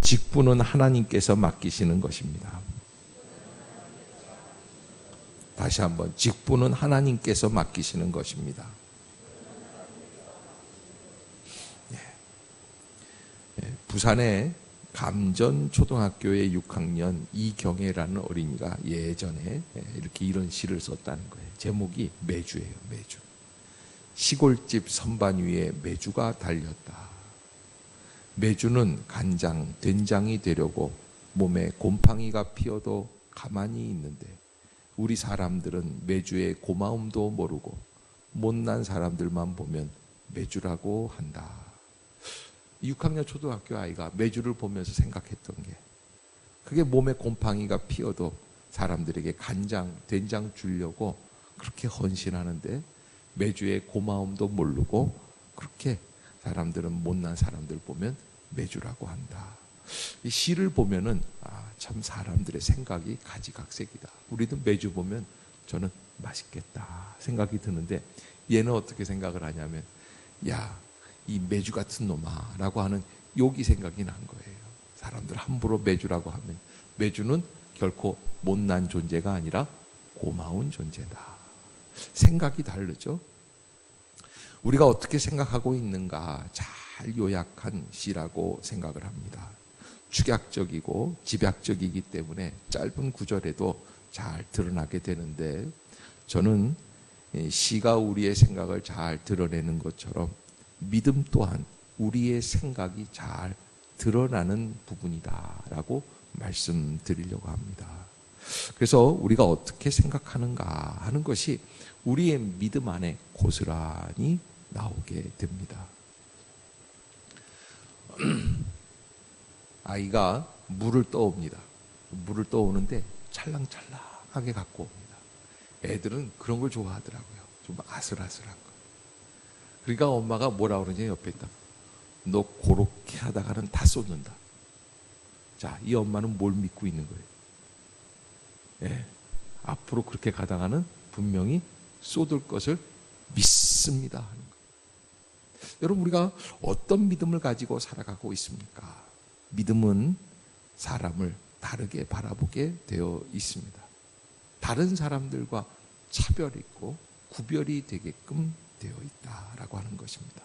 직분은 하나님께서 맡기시는 것입니다. 다시 한번, 직분은 하나님께서 맡기시는 것입니다. 부산의 감전초등학교의 6학년 이경애라는 어린이가 예전에 이렇게 이런 시를 썼다는 거예요. 제목이 매주예요. 매주. 시골집 선반 위에 매주가 달렸다. 매주는 간장, 된장이 되려고 몸에 곰팡이가 피어도 가만히 있는데 우리 사람들은 매주의 고마움도 모르고 못난 사람들만 보면 매주라고 한다. 6학년 초등학교 아이가 매주를 보면서 생각했던 게, 그게 몸에 곰팡이가 피어도 사람들에게 간장, 된장 주려고 그렇게 헌신하는데 매주의 고마움도 모르고 그렇게 사람들은 못난 사람들 보면 매주라고 한다. 이 시를 보면은 참 사람들의 생각이 가지각색이다. 우리도 매주 보면 저는 맛있겠다 생각이 드는데, 얘는 어떻게 생각을 하냐면, 야, 이 매주 같은 놈아 라고 하는 욕이 생각이 난 거예요. 사람들 함부로 매주라고 하면, 매주는 결코 못난 존재가 아니라 고마운 존재다. 생각이 다르죠. 우리가 어떻게 생각하고 있는가 잘 요약한 시라고 생각을 합니다. 축약적이고 집약적이기 때문에 짧은 구절에도 잘 드러나게 되는데, 저는 시가 우리의 생각을 잘 드러내는 것처럼 믿음 또한 우리의 생각이 잘 드러나는 부분이다라고 말씀드리려고 합니다. 그래서 우리가 어떻게 생각하는가 하는 것이 우리의 믿음 안에 고스란히 나오게 됩니다. 아이가 물을 떠옵니다. 물을 떠오는데 찰랑찰랑하게 갖고 옵니다. 애들은 그런 걸 좋아하더라고요. 좀 아슬아슬한 거. 그러니까 엄마가 뭐라 그러냐, 옆에 있다. 너 그렇게 하다가는 다 쏟는다. 자, 이 엄마는 뭘 믿고 있는 거예요? 예, 앞으로 그렇게 가다가는 분명히 쏟을 것을 믿습니다 하는 거예요. 여러분, 우리가 어떤 믿음을 가지고 살아가고 있습니까? 믿음은 사람을 다르게 바라보게 되어 있습니다. 다른 사람들과 차별이 있고 구별이 되게끔 되어 있다라고 하는 것입니다.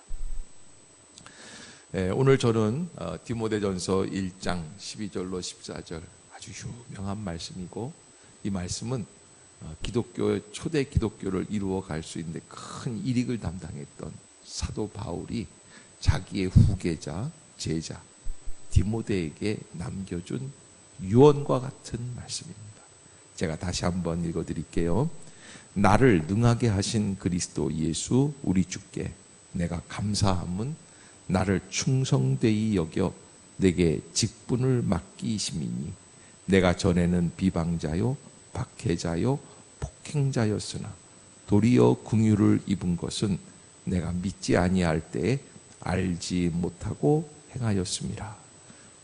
오늘 저는 디모데전서 1장 12절로 14절 아주 유명한 말씀이고, 이 말씀은 초대 기독교를 이루어 갈 수 있는 큰 일익을 담당했던 사도 바울이 자기의 후계자, 제자 디모데에게 남겨준 유언과 같은 말씀입니다. 제가 다시 한번 읽어드릴게요. 나를 능하게 하신 그리스도 예수 우리 주께 내가 감사함은 나를 충성되이 여겨 내게 직분을 맡기심이니, 내가 전에는 비방자요 박해자요 폭행자였으나 도리어 긍휼을 입은 것은 내가 믿지 아니할 때에 알지 못하고 행하였음이라.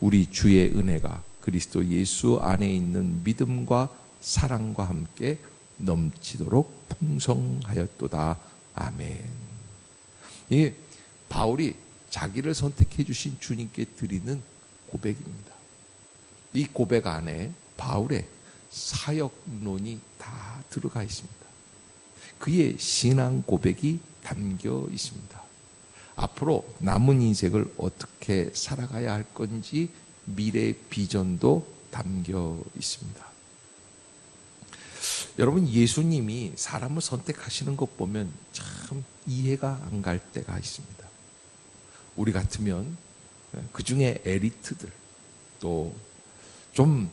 우리 주의 은혜가 그리스도 예수 안에 있는 믿음과 사랑과 함께 넘치도록 풍성하였도다. 아멘. 이 바울이 자기를 선택해 주신 주님께 드리는 고백입니다. 이 고백 안에 바울의 사역론이 다 들어가 있습니다. 그의 신앙 고백이 담겨 있습니다. 앞으로 남은 인생을 어떻게 살아가야 할 건지 미래 비전도 담겨 있습니다. 여러분, 예수님이 사람을 선택하시는 것 보면 참 이해가 안 갈 때가 있습니다. 우리 같으면 그 중에 엘리트들, 또 좀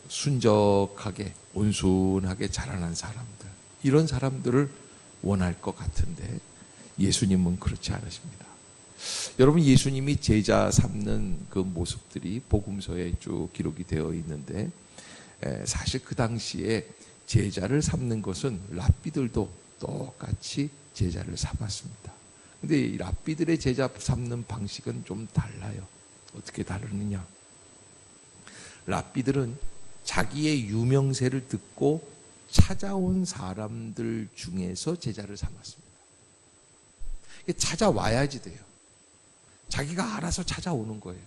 순적하게 온순하게 자라난 사람들, 이런 사람들을 원할 것 같은데 예수님은 그렇지 않으십니다. 여러분, 예수님이 제자 삼는 그 모습들이 복음서에 쭉 기록이 되어 있는데, 사실 그 당시에 제자를 삼는 것은 랍비들도 똑같이 제자를 삼았습니다. 근데 이 랍비들의 제자 삼는 방식은 좀 달라요. 어떻게 다르느냐? 랍비들은 자기의 유명세를 듣고 찾아온 사람들 중에서 제자를 삼았습니다. 찾아와야지 돼요. 자기가 알아서 찾아오는 거예요.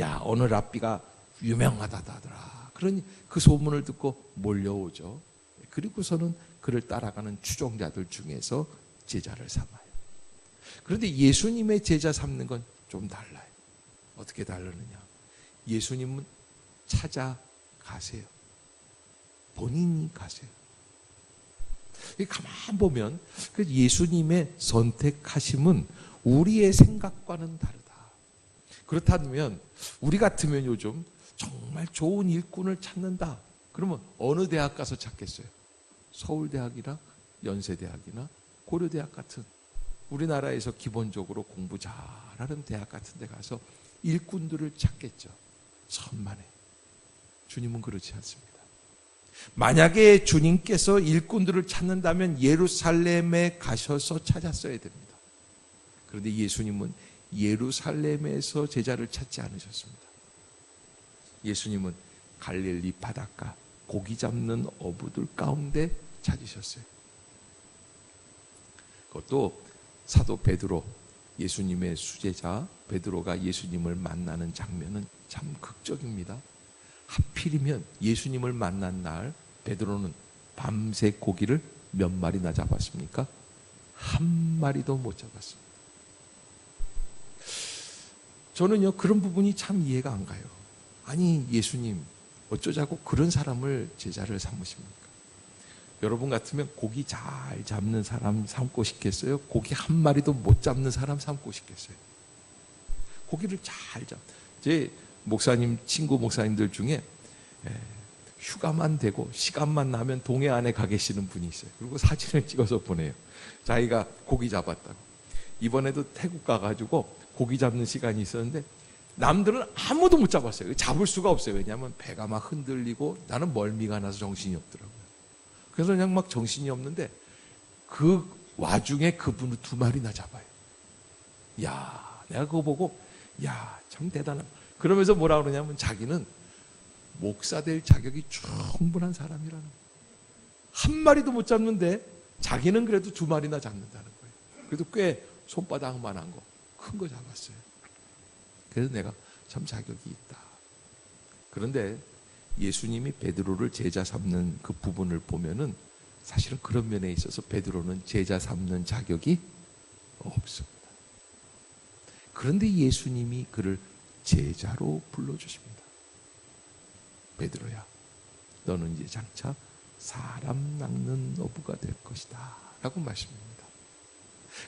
야, 어느 랍비가 유명하다더라. 그러니 그 소문을 듣고 몰려오죠. 그리고서는 그를 따라가는 추종자들 중에서 제자를 삼아요. 그런데 예수님의 제자 삼는 건 좀 달라요. 어떻게 다르느냐? 예수님은 찾아가세요. 본인이 가세요. 가만 보면 예수님의 선택하심은 우리의 생각과는 다르다. 그렇다면 우리 같으면 요즘 정말 좋은 일꾼을 찾는다. 그러면 어느 대학 가서 찾겠어요? 서울대학이나 연세대학이나 고려대학 같은 우리나라에서 기본적으로 공부 잘하는 대학 같은 데 가서 일꾼들을 찾겠죠. 천만에. 주님은 그렇지 않습니다. 만약에 주님께서 일꾼들을 찾는다면 예루살렘에 가셔서 찾았어야 됩니다. 그런데 예수님은 예루살렘에서 제자를 찾지 않으셨습니다. 예수님은 갈릴리 바닷가 고기 잡는 어부들 가운데 찾으셨어요. 그것도 사도 베드로, 예수님의 수제자 베드로가 예수님을 만나는 장면은 참 극적입니다. 하필이면 예수님을 만난 날 베드로는 밤새 고기를 몇 마리나 잡았습니까? 한 마리도 못 잡았습니다. 저는요, 그런 부분이 참 이해가 안 가요. 아니, 예수님 어쩌자고 그런 사람을 제자를 삼으십니까? 여러분 같으면 고기 잘 잡는 사람 삼고 싶겠어요? 고기 한 마리도 못 잡는 사람 삼고 싶겠어요? 고기를 잘 제 목사님, 친구 목사님들 중에 휴가만 되고 시간만 나면 동해안에 가 계시는 분이 있어요. 그리고 사진을 찍어서 보내요. 자기가 고기 잡았다고. 이번에도 태국 가가지고 고기 잡는 시간이 있었는데 남들은 아무도 못 잡았어요. 잡을 수가 없어요. 왜냐하면 배가 막 흔들리고 나는 멀미가 나서 정신이 없더라고요. 그래서 그냥 막 정신이 없는데 그 와중에 그분을 2마리나 잡아요. 야, 내가 그거 보고 야, 참 대단하다. 그러면서 뭐라 그러냐면 자기는 목사 될 자격이 충분한 사람이라는 거예요. 한 마리도 못 잡는데 자기는 그래도 2마리나 잡는다는 거예요. 그래도 꽤 손바닥만한 거, 큰 거 잡았어요. 그래서 내가 참 자격이 있다. 그런데 예수님이 베드로를 제자 삼는 그 부분을 보면은 사실은 그런 면에 있어서 베드로는 제자 삼는 자격이 없습니다. 그런데 예수님이 그를 제자로 불러주십니다. 베드로야, 너는 이제 장차 사람 낚는 어부가 될 것이다 라고 말씀합니다.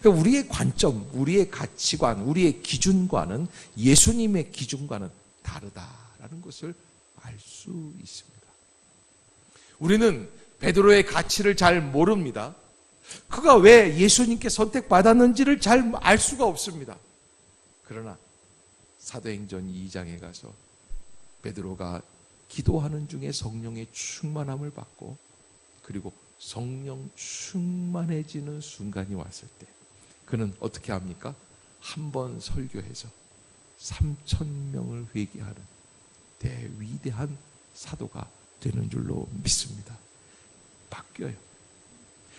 그러니까 우리의 관점, 우리의 가치관, 우리의 기준과는 예수님의 기준과는 다르다라는 것을 알 수 있습니다. 우리는 베드로의 가치를 잘 모릅니다. 그가 왜 예수님께 선택받았는지를 잘 알 수가 없습니다. 그러나 사도행전 2장에 가서 베드로가 기도하는 중에 성령의 충만함을 받고 그리고 성령 충만해지는 순간이 왔을 때 그는 어떻게 합니까? 한 번 설교해서 3,000명을 회개하는 대위대한 사도가 되는 줄로 믿습니다. 바뀌어요.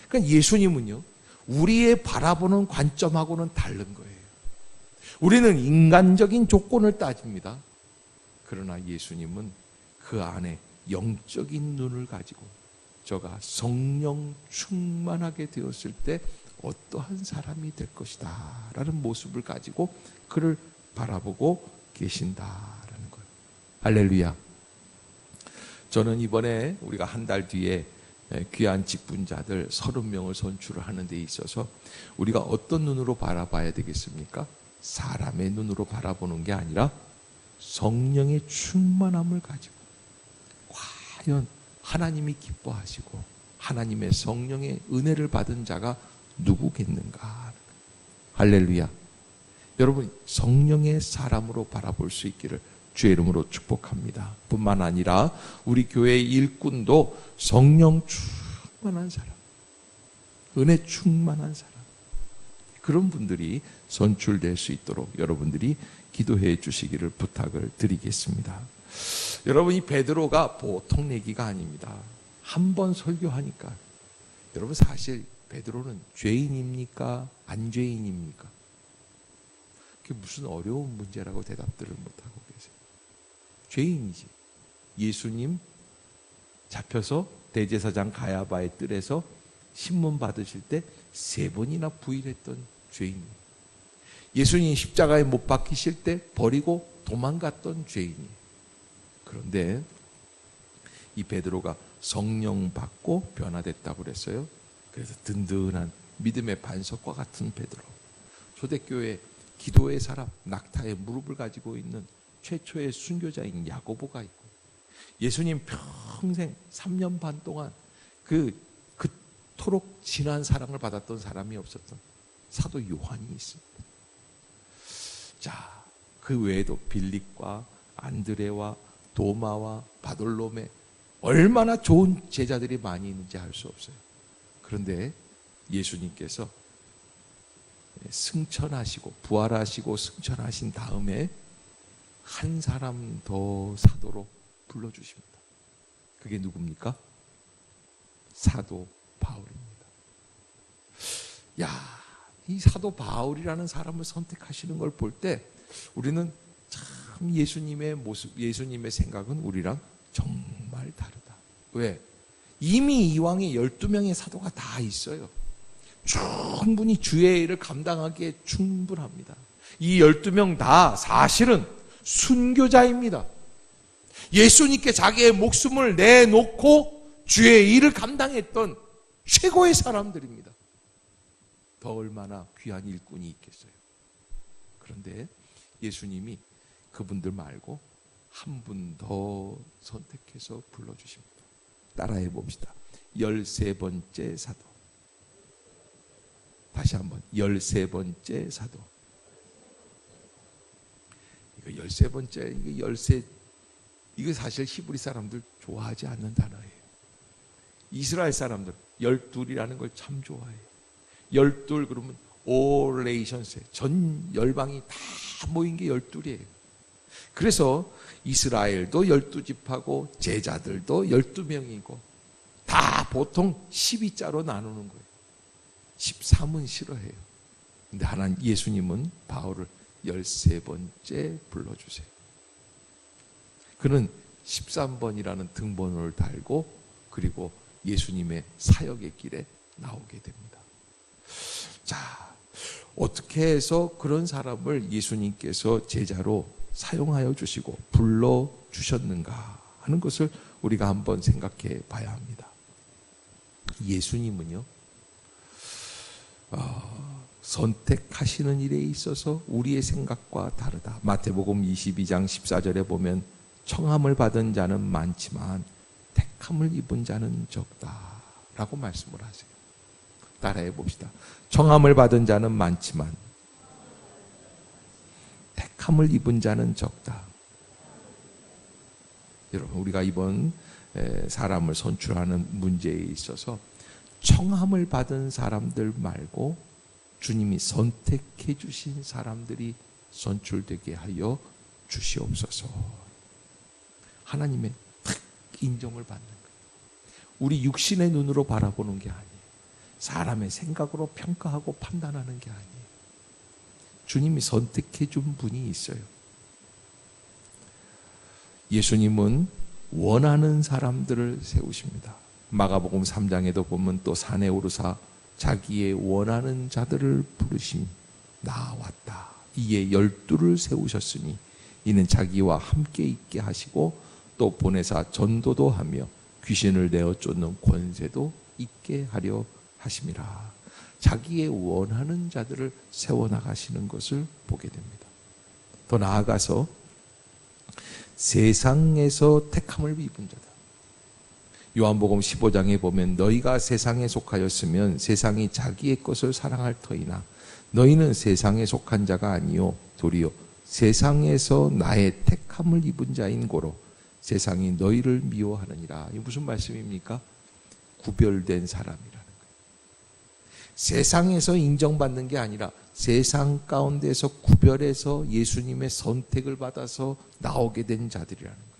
그러니까 예수님은요, 우리의 바라보는 관점하고는 다른 거예요. 우리는 인간적인 조건을 따집니다. 그러나 예수님은 그 안에 영적인 눈을 가지고 저가 성령 충만하게 되었을 때 어떠한 사람이 될 것이다 라는 모습을 가지고 그를 바라보고 계신다라는 거예요. 할렐루야. 저는 이번에 우리가 한 달 뒤에 귀한 직분자들 30명을 선출을 하는 데 있어서 우리가 어떤 눈으로 바라봐야 되겠습니까? 사람의 눈으로 바라보는 게 아니라 성령의 충만함을 가지고 과연 하나님이 기뻐하시고 하나님의 성령의 은혜를 받은 자가 누구겠는가? 할렐루야. 여러분, 성령의 사람으로 바라볼 수 있기를 주의 이름으로 축복합니다. 뿐만 아니라 우리 교회의 일꾼도 성령 충만한 사람, 은혜 충만한 사람, 그런 분들이 선출될 수 있도록 여러분들이 기도해 주시기를 부탁을 드리겠습니다. 여러분, 이 베드로가 보통 내기가 아닙니다. 한 번 설교하니까. 여러분, 사실 베드로는 죄인입니까? 안 죄인입니까? 그게 무슨 어려운 문제라고 대답들을 못하고 계세요. 죄인이지. 예수님 잡혀서 대제사장 가야바의 뜰에서 신문 받으실 때 3번이나 부인했던 죄인. 예수님 십자가에 못 박히실 때 버리고 도망갔던 죄인이. 그런데 이 베드로가 성령 받고 변화됐다고 그랬어요. 그래서 든든한 믿음의 반석과 같은 베드로. 초대교회 기도의 사람, 낙타의 무릎을 가지고 있는 최초의 순교자인 야고보가 있고, 예수님 평생 3년 반 동안 그토록 진한 사랑을 받았던 사람이 없었던 사도 요한이 있습니다. 자, 그 외에도 빌립과 안드레와 도마와 바돌로메, 얼마나 좋은 제자들이 많이 있는지 알 수 없어요. 그런데 예수님께서 승천하시고 부활하시고 승천하신 다음에 한 사람 더 사도로 불러주십니다. 그게 누굽니까? 사도 바울입니다. 야, 이 사도 바울이라는 사람을 선택하시는 걸 볼 때 우리는 참 예수님의 모습, 예수님의 생각은 우리랑 정말 다르다. 왜? 이미 이왕에 12명의 사도가 다 있어요. 충분히 주의 일을 감당하기에 충분합니다. 이 12명 다 사실은 순교자입니다. 예수님께 자기의 목숨을 내놓고 주의 일을 감당했던 최고의 사람들입니다. 더 얼마나 귀한 일꾼이 있겠어요. 그런데 예수님이 그분들 말고 한 분 더 선택해서 불러주십니다. 따라해 봅시다. 13번째 사도. 다시 한번 13번째 사도. 이거 13번째, 이게 13, 이거 사실 히브리 사람들 좋아하지 않는 단어예요. 이스라엘 사람들 12이라는 걸 참 좋아해요. 12 그러면 all nations, 전 열방이 다 모인 게 12이에요. 그래서 이스라엘도 12지파고 제자들도 12명이고 다 보통 12자로 나누는 거예요. 13은 싫어해요. 근데 하나님, 예수님은 바울을 13번째 불러주세요. 그는 13번이라는 등번호를 달고 그리고 예수님의 사역의 길에 나오게 됩니다. 자, 어떻게 해서 그런 사람을 예수님께서 제자로 사용하여 주시고 불러주셨는가 하는 것을 우리가 한번 생각해 봐야 합니다. 예수님은요, 선택하시는 일에 있어서 우리의 생각과 다르다. 마태복음 22장 14절에 보면 청함을 받은 자는 많지만 택함을 입은 자는 적다 라고 말씀을 하세요. 따라해 봅시다. 청함을 받은 자는 많지만 택함을 입은 자는 적다. 여러분, 우리가 이번 사람을 선출하는 문제에 있어서 청함을 받은 사람들 말고 주님이 선택해 주신 사람들이 선출되게 하여 주시옵소서. 하나님의 탁 인정을 받는 거예요. 우리 육신의 눈으로 바라보는 게 아니에요. 사람의 생각으로 평가하고 판단하는 게 아니에요. 주님이 선택해 준 분이 있어요. 예수님은 원하는 사람들을 세우십니다. 마가복음 3장에도 보면 또 산에 오르사 자기의 원하는 자들을 부르심 나왔다. 이에 12를 세우셨으니 이는 자기와 함께 있게 하시고 또 보내사 전도도 하며 귀신을 내어 쫓는 권세도 있게 하려 하심이라. 자기의 원하는 자들을 세워나가시는 것을 보게 됩니다. 더 나아가서 세상에서 택함을 입은 자다. 요한복음 15장에 보면 너희가 세상에 속하였으면 세상이 자기의 것을 사랑할 터이나 너희는 세상에 속한 자가 아니요 도리어 세상에서 나의 택함을 입은 자인 고로 세상이 너희를 미워하느니라. 이게 무슨 말씀입니까? 구별된 사람이라는 거예요. 세상에서 인정받는 게 아니라 세상 가운데서 구별해서 예수님의 선택을 받아서 나오게 된 자들이라는 거예요.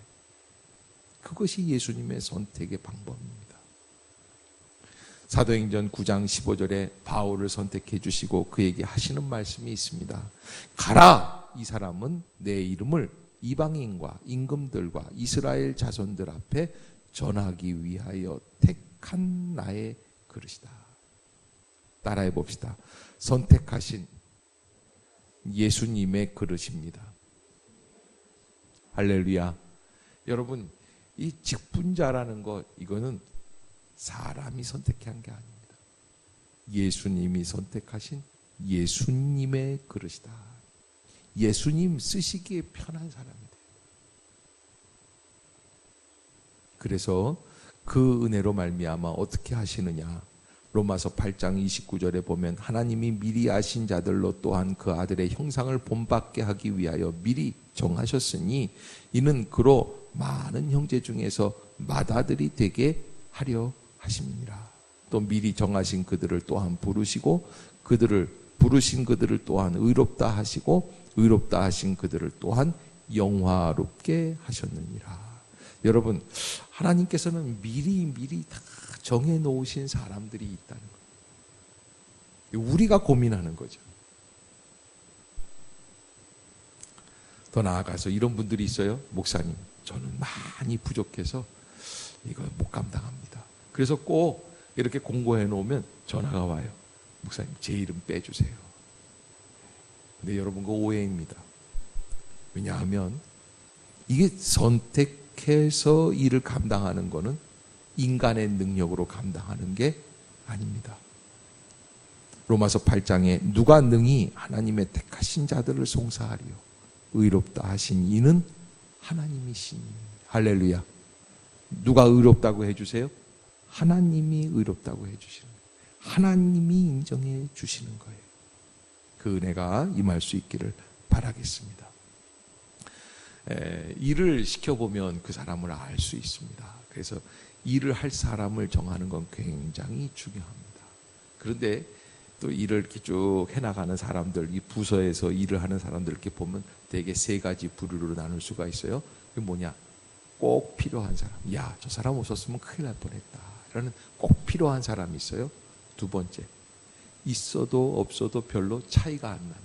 그것이 예수님의 선택의 방법입니다. 사도행전 9장 15절에 바울을 선택해 주시고 그에게 하시는 말씀이 있습니다. 가라! 이 사람은 내 이름을 이방인과 임금들과 이스라엘 자손들 앞에 전하기 위하여 택한 나의 그릇이다. 따라해 봅시다. 선택하신 예수님의 그릇입니다. 할렐루야. 여러분, 이 직분자라는 거, 이거는 사람이 선택한 게 아닙니다. 예수님이 선택하신 예수님의 그릇이다. 예수님 쓰시기에 편한 사람이다. 그래서 그 은혜로 말미암아 어떻게 하시느냐. 로마서 8장 29절에 보면 하나님이 미리 아신 자들로 또한 그 아들의 형상을 본받게 하기 위하여 미리 정하셨으니 이는 그로 많은 형제 중에서 맏아들이 되게 하려 하심이니라. 또 미리 정하신 그들을 또한 부르시고 부르신 그들을 또한 의롭다 하시고 의롭다 하신 그들을 또한 영화롭게 하셨느니라. 여러분, 하나님께서는 미리 다 정해 놓으신 사람들이 있다는 거예요. 우리가 고민하는 거죠. 더 나아가서 이런 분들이 있어요. 목사님, 저는 많이 부족해서 이거 못 감당합니다. 그래서 꼭 이렇게 공고해 놓으면 전화가 와요. 목사님, 제 이름 빼주세요. 근데 여러분, 그거 오해입니다. 왜냐하면 이게 선택해서 일을 감당하는 거는 인간의 능력으로 감당하는 게 아닙니다. 로마서 8장에 누가 능히 하나님의 택하신 자들을 송사하리요 의롭다 하신 이는 하나님이시니. 할렐루야. 누가 의롭다고 해주세요? 하나님이 의롭다고 해주시는 거예요. 하나님이 인정해 주시는 거예요. 그 은혜가 임할 수 있기를 바라겠습니다. 일을 시켜보면 그 사람을 알 수 있습니다. 그래서 일을 할 사람을 정하는 건 굉장히 중요합니다. 그런데 또 일을 이렇게 쭉 해나가는 사람들, 이 부서에서 일을 하는 사람들 이렇게 보면 대개 세 가지 부류로 나눌 수가 있어요. 그게 뭐냐? 꼭 필요한 사람. 야, 저 사람 없었으면 큰일 날 뻔했다. 라는 꼭 필요한 사람이 있어요. 두 번째, 있어도 없어도 별로 차이가 안 나는.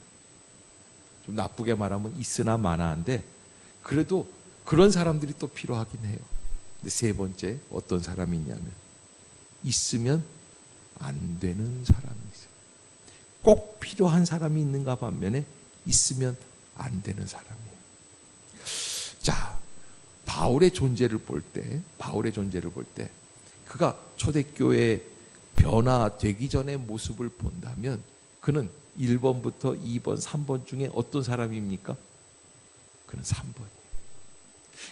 좀 나쁘게 말하면 있으나 마나한데 그래도 그런 사람들이 또 필요하긴 해요. 근데 세 번째, 어떤 사람이 있냐면 있으면 안 되는 사람이 있어요. 꼭 필요한 사람이 있는가 반면에 있으면 안 되는 사람이에요. 자, 바울의 존재를 볼 때 그가 초대교회 변화되기 전의 모습을 본다면 그는 1번부터 2번, 3번 중에 어떤 사람입니까? 그는 3번이에요.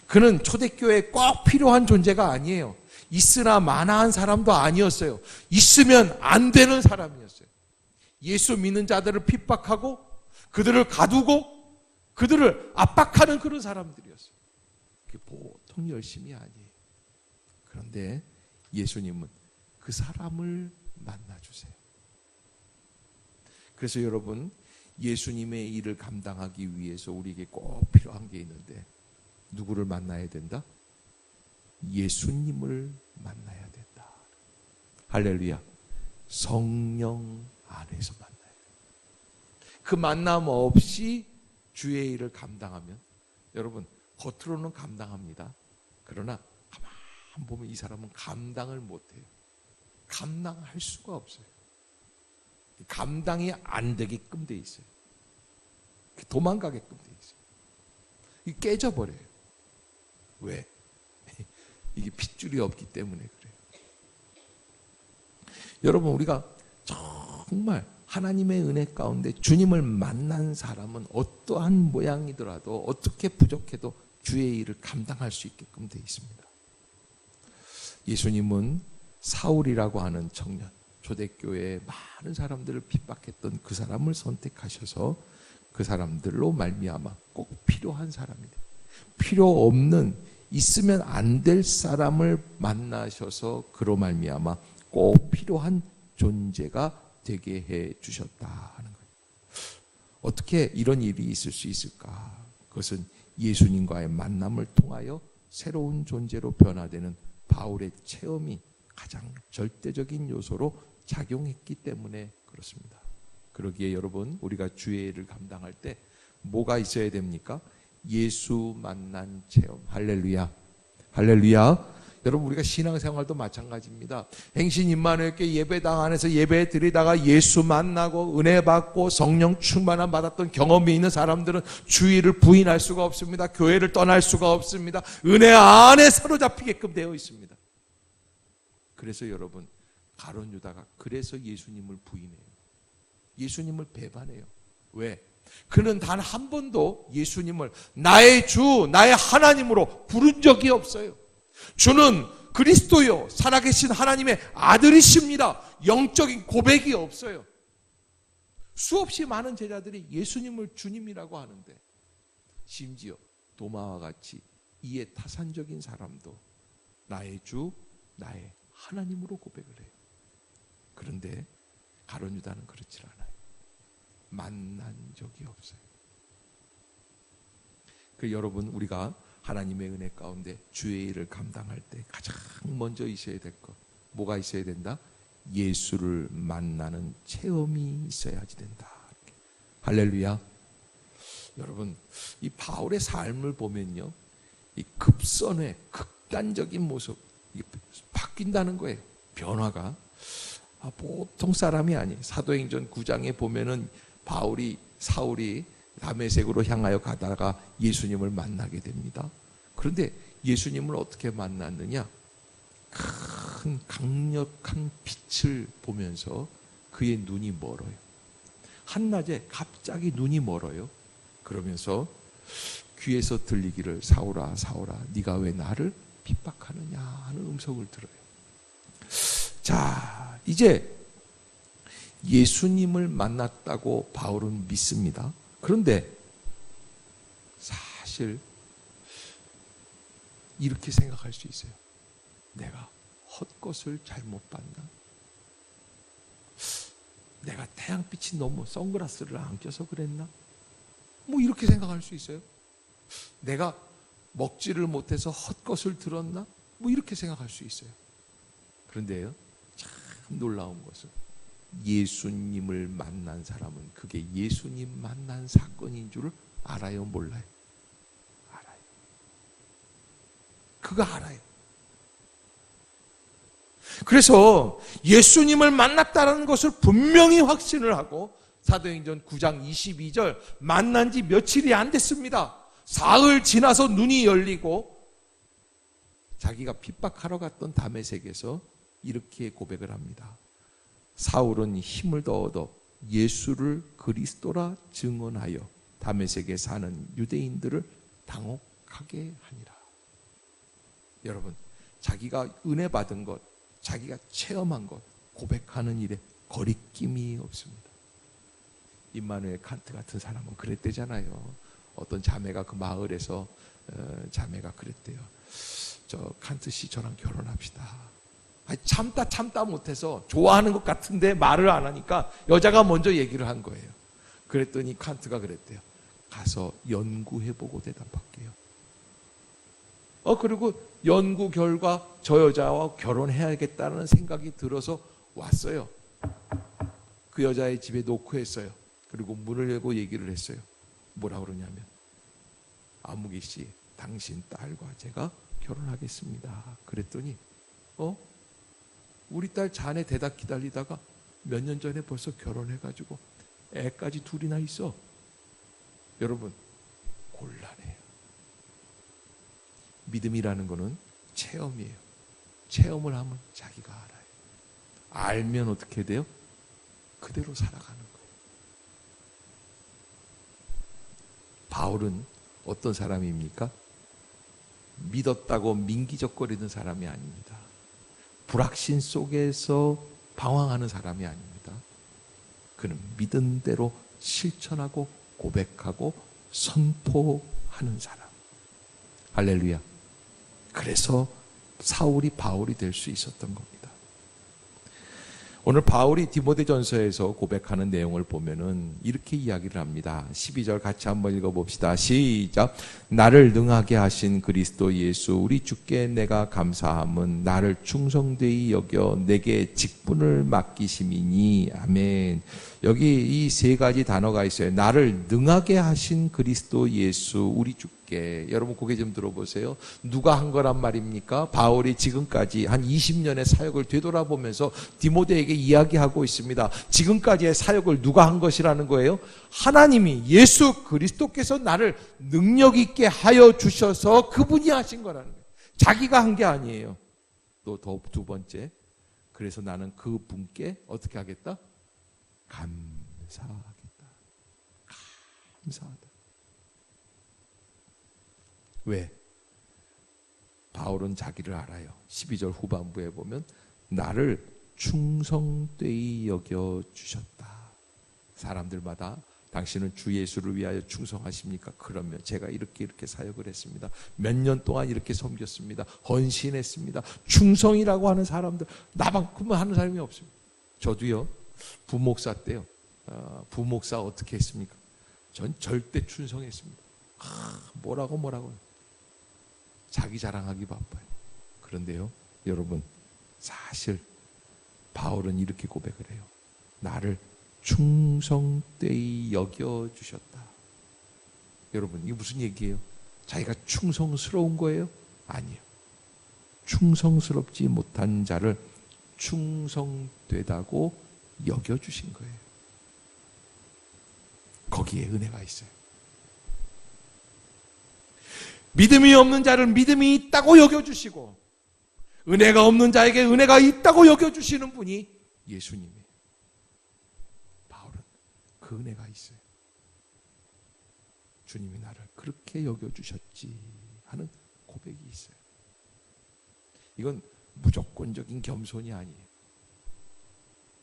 그는 초대교회에 꼭 필요한 존재가 아니에요. 있으나 마나한 사람도 아니었어요. 있으면 안 되는 사람이었어요. 예수 믿는 자들을 핍박하고 그들을 가두고 그들을 압박하는 그런 사람들이었어요. 그게 보통 열심이 아니에요. 그런데 예수님은 그 사람을 만나주세요. 그래서 여러분, 예수님의 일을 감당하기 위해서 우리에게 꼭 필요한 게 있는데 누구를 만나야 된다? 예수님을 만나야 된다. 할렐루야. 성령 안에서 만나야 된다. 그 만남 없이 주의 일을 감당하면 여러분, 겉으로는 감당합니다. 그러나 가만 보면 이 사람은 감당을 못해요. 감당할 수가 없어요. 감당이 안 되게끔 돼 있어요. 도망가게끔 돼 있어요. 이게 깨져버려요. 왜? 이게 핏줄이 없기 때문에 그래요. 여러분, 우리가 정말 하나님의 은혜 가운데 주님을 만난 사람은 어떠한 모양이더라도 어떻게 부족해도 주의 일을 감당할 수 있게끔 돼 있습니다. 예수님은 사울이라고 하는 청년, 초대교회에 많은 사람들을 핍박했던 그 사람을 선택하셔서 그 사람들로 말미암아 꼭 필요한 사람이다. 필요 없는, 있으면 안 될 사람을 만나셔서 그로 말미암아 꼭 필요한 존재가 되게 해 주셨다 하는 거예요. 어떻게 이런 일이 있을 수 있을까? 그것은 예수님과의 만남을 통하여 새로운 존재로 변화되는 바울의 체험이 가장 절대적인 요소로 작용했기 때문에 그렇습니다. 그러기에 여러분, 우리가 주의 일을 감당할 때 뭐가 있어야 됩니까? 예수 만난 체험. 할렐루야. 할렐루야. 여러분, 우리가 신앙생활도 마찬가지입니다. 행신 임마누엘교회 예배당 안에서 예배 드리다가 예수 만나고 은혜 받고 성령 충만함 받았던 경험이 있는 사람들은 주의를 부인할 수가 없습니다. 교회를 떠날 수가 없습니다. 은혜 안에 사로잡히게끔 되어 있습니다. 그래서 여러분, 가룟 유다가 그래서 예수님을 부인해요. 예수님을 배반해요. 왜? 그는 단 한 번도 예수님을 나의 주, 나의 하나님으로 부른 적이 없어요. 주는 그리스도요, 살아계신 하나님의 아들이십니다. 영적인 고백이 없어요. 수없이 많은 제자들이 예수님을 주님이라고 하는데, 심지어 도마와 같이 이에 타산적인 사람도 나의 주, 나의 하나님으로 고백을 해요. 그런데 가룟 유다는 그렇지 않아요. 만난 적이 없어요. 그 여러분, 우리가 하나님의 은혜 가운데 주의 일을 감당할 때 가장 먼저 있어야 될 것, 뭐가 있어야 된다? 예수를 만나는 체험이 있어야지 된다. 할렐루야. 여러분, 이 바울의 삶을 보면요, 이 급선회, 극단적인 모습, 바뀐다는 거예요. 변화가 보통 사람이 아니에요. 사도행전 9장에 보면은 사울이 다메섹으로 향하여 가다가 예수님을 만나게 됩니다. 그런데 예수님을 어떻게 만났느냐? 큰 강력한 빛을 보면서 그의 눈이 멀어요. 한낮에 갑자기 눈이 멀어요. 그러면서 귀에서 들리기를 사울아 사울아 네가 왜 나를 핍박하느냐 하는 음성을 들어요. 자, 이제 예수님을 만났다고 바울은 믿습니다. 그런데 사실 이렇게 생각할 수 있어요. 내가 헛것을 잘못 봤나? 내가 태양빛이 너무 선글라스를 안 껴서 그랬나? 뭐 이렇게 생각할 수 있어요. 내가 먹지를 못해서 헛것을 들었나? 뭐 이렇게 생각할 수 있어요. 그런데요, 참 놀라운 것은 예수님을 만난 사람은 그게 예수님 만난 사건인 줄을 알아요, 몰라요? 알아요. 그거 알아요. 그래서 예수님을 만났다는 것을 분명히 확신을 하고 사도행전 9장 22절 만난 지 며칠이 안 됐습니다. 사흘 지나서 눈이 열리고 자기가 핍박하러 갔던 다메섹에서 이렇게 고백을 합니다. 사울은 힘을 더 얻어 예수를 그리스도라 증언하여 다메섹에 사는 유대인들을 당혹하게 하니라. 여러분, 자기가 은혜 받은 것, 자기가 체험한 것 고백하는 일에 거리낌이 없습니다. 임마누엘 칸트 같은 사람은 그랬대잖아요. 어떤 자매가 그 마을에서 자매가 그랬대요. 저 칸트 씨 저랑 결혼합시다. 아니, 참다 못해서 좋아하는 것 같은데 말을 안 하니까 여자가 먼저 얘기를 한 거예요. 그랬더니 칸트가 그랬대요. 가서 연구해보고 대답할게요. 그리고 연구 결과 저 여자와 결혼해야겠다는 생각이 들어서 왔어요. 그 여자의 집에 노크했어요. 그리고 문을 열고 얘기를 했어요. 뭐라 그러냐면, 아무개 씨, 당신 딸과 제가 결혼하겠습니다. 그랬더니 우리 딸 자네 대답 기다리다가 몇 년 전에 벌써 결혼해가지고 애까지 둘이나 있어. 여러분, 곤란해요. 믿음이라는 거는 체험이에요. 체험을 하면 자기가 알아요. 알면 어떻게 돼요? 그대로 살아가는 거예요. 바울은 어떤 사람입니까? 믿었다고 민기적거리는 사람이 아닙니다. 불확신 속에서 방황하는 사람이 아닙니다. 그는 믿은 대로 실천하고 고백하고 선포하는 사람. 할렐루야. 그래서 사울이 바울이 될 수 있었던 겁니다. 오늘 바울이 디모데전서에서 고백하는 내용을 보면은 이렇게 이야기를 합니다. 12절 같이 한번 읽어봅시다. 시작. 나를 능하게 하신 그리스도 예수 우리 주께 내가 감사함은 나를 충성되이 여겨 내게 직분을 맡기심이니. 아멘. 여기 이 세 가지 단어가 있어요. 나를 능하게 하신 그리스도 예수 우리 주께 있게. 여러분 고개 좀 들어보세요. 누가 한 거란 말입니까? 바울이 지금까지 한 20년의 사역을 되돌아보면서 디모데에게 이야기하고 있습니다. 지금까지의 사역을 누가 한 것이라는 거예요? 하나님이 예수 그리스도께서 나를 능력 있게 하여 주셔서 그분이 하신 거라는 거예요. 자기가 한 게 아니에요. 또 두 번째, 그래서 나는 그 분께 어떻게 하겠다? 감사하겠다. 감사하다. 왜? 바울은 자기를 알아요. 12절 후반부에 보면 나를 충성되이 여겨주셨다. 사람들마다 당신은 주 예수를 위하여 충성하십니까? 그러면 제가 이렇게 사역을 했습니다. 몇 년 동안 이렇게 섬겼습니다. 헌신했습니다. 충성이라고 하는 사람들 나만큼은 하는 사람이 없습니다. 저도요. 부목사 때요. 부목사 어떻게 했습니까? 전 절대 충성했습니다. 뭐라고 자기 자랑하기 바빠요. 그런데요, 여러분, 사실 바울은 이렇게 고백을 해요. 나를 충성되이 여겨주셨다. 여러분, 이게 무슨 얘기예요? 자기가 충성스러운 거예요? 아니에요. 충성스럽지 못한 자를 충성되다고 여겨주신 거예요. 거기에 은혜가 있어요. 믿음이 없는 자를 믿음이 있다고 여겨주시고 은혜가 없는 자에게 은혜가 있다고 여겨주시는 분이 예수님이에요. 바울은 그 은혜가 있어요. 주님이 나를 그렇게 여겨주셨지 하는 고백이 있어요. 이건 무조건적인 겸손이 아니에요.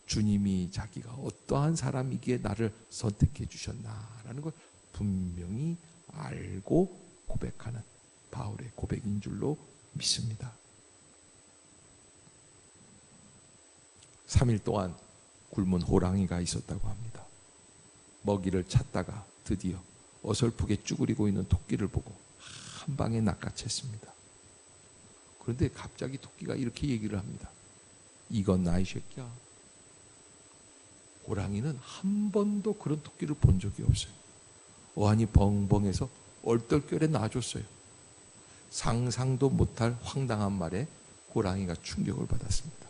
주님이 자기가 어떠한 사람이기에 나를 선택해 주셨나라는 걸 분명히 알고 고백하는 바울의 고백인 줄로 믿습니다. 3일 동안 굶은 호랑이가 있었다고 합니다. 먹이를 찾다가 드디어 어설프게 쭈그리고 있는 토끼를 보고 한 방에 낚아챘습니다. 그런데 갑자기 토끼가 이렇게 얘기를 합니다. 이건 이 새끼야. 호랑이는 한 번도 그런 토끼를 본 적이 없어요. 어안이 벙벙해서 얼떨결에 놔줬어요. 상상도 못할 황당한 말에 호랑이가 충격을 받았습니다.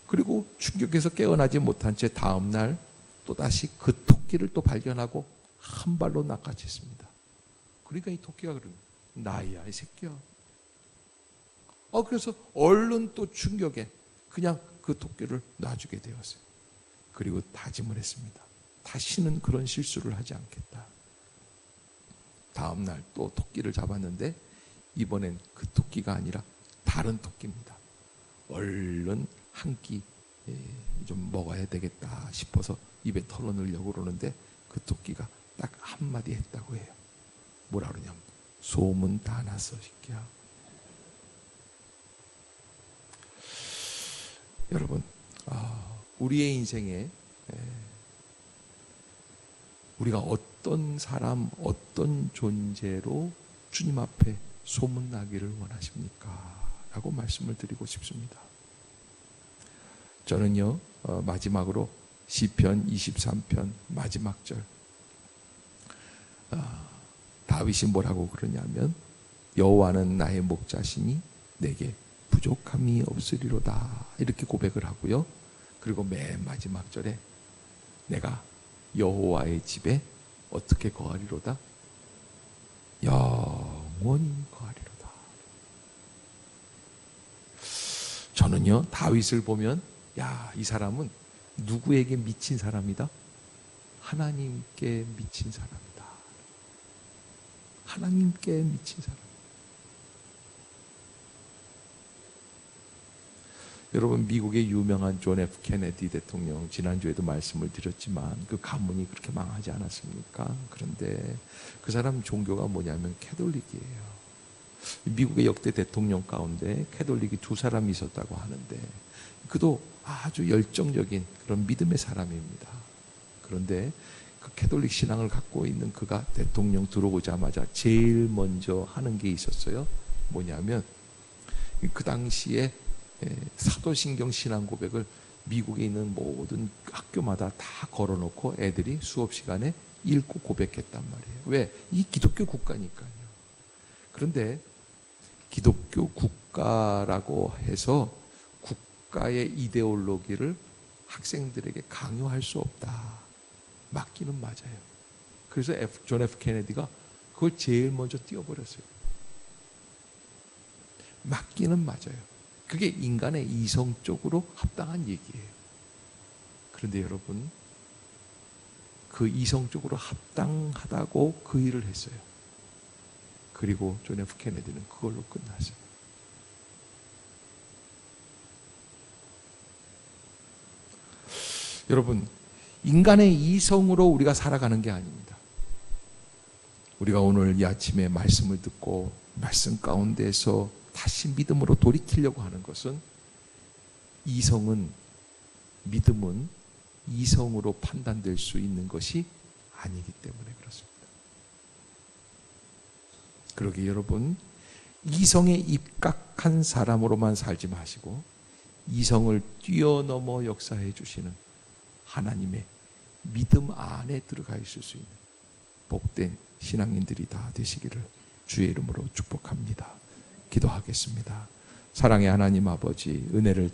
그리고 충격에서 깨어나지 못한 채 다음날 또다시 그 토끼를 또 발견하고 한 발로 낚아챘습니다. 그러니까 이 토끼가 그러는 나야 이 새끼야. 그래서 얼른 또 충격에 그냥 그 토끼를 놔주게 되었어요. 그리고 다짐을 했습니다. 다시는 그런 실수를 하지 않겠다. 다음날 또 토끼를 잡았는데 이번엔 그 토끼가 아니라 다른 토끼입니다. 얼른 한 끼 좀 먹어야 되겠다 싶어서 입에 털어넣으려고 그러는데 그 토끼가 딱 한마디 했다고 해요. 뭐라 그러냐면 소문 다 났어 새끼야. 여러분, 우리의 인생에 우리가 어떤 사람, 어떤 존재로 주님 앞에 소문나기를 원하십니까? 라고 말씀을 드리고 싶습니다. 저는요, 마지막으로 시편 23편 마지막 절, 다윗이 뭐라고 그러냐면 여호와는 나의 목자시니 내게 부족함이 없으리로다 이렇게 고백을 하고요. 그리고 맨 마지막 절에 내가 여호와의 집에 어떻게 거하리로다? 영원히 거하리로다. 저는요, 다윗을 보면 이 사람은 누구에게 미친 사람이다? 하나님께 미친 사람이다. 하나님께 미친 사람. 여러분, 미국의 유명한 존 F 케네디 대통령, 지난주에도 말씀을 드렸지만 그 가문이 그렇게 망하지 않았습니까? 그런데 그 사람 종교가 뭐냐면 캐톨릭이에요. 미국의 역대 대통령 가운데 캐톨릭이 2사람이 있었다고 하는데 그도 아주 열정적인 그런 믿음의 사람입니다. 그런데 그 캐톨릭 신앙을 갖고 있는 그가 대통령 들어오자마자 제일 먼저 하는 게 있었어요. 뭐냐면 그 당시에 사도신경 신앙 고백을 미국에 있는 모든 학교마다 다 걸어놓고 애들이 수업 시간에 읽고 고백했단 말이에요. 왜? 이 기독교 국가니까요. 그런데 기독교 국가라고 해서 국가의 이데올로기를 학생들에게 강요할 수 없다. 맞기는 맞아요. 그래서 존 F 케네디가 그걸 제일 먼저 띄워버렸어요. 맞기는 맞아요. 그게 인간의 이성적으로 합당한 얘기예요. 그런데 여러분, 그 이성적으로 합당하다고 그 일을 했어요. 그리고 존 F 케네디는 그걸로 끝났어요. 여러분, 인간의 이성으로 우리가 살아가는 게 아닙니다. 우리가 오늘 이 아침에 말씀을 듣고 말씀 가운데서 다시 믿음으로 돌이키려고 하는 것은 믿음은 이성으로 판단될 수 있는 것이 아니기 때문에 그렇습니다. 그러기에 여러분, 이성에 입각한 사람으로만 살지 마시고 이성을 뛰어넘어 역사해 주시는 하나님의 믿음 안에 들어가 있을 수 있는 복된 신앙인들이 다 되시기를 주의 이름으로 축복합니다. 기도하겠습니다. 사랑의 하나님 아버지, 은혜를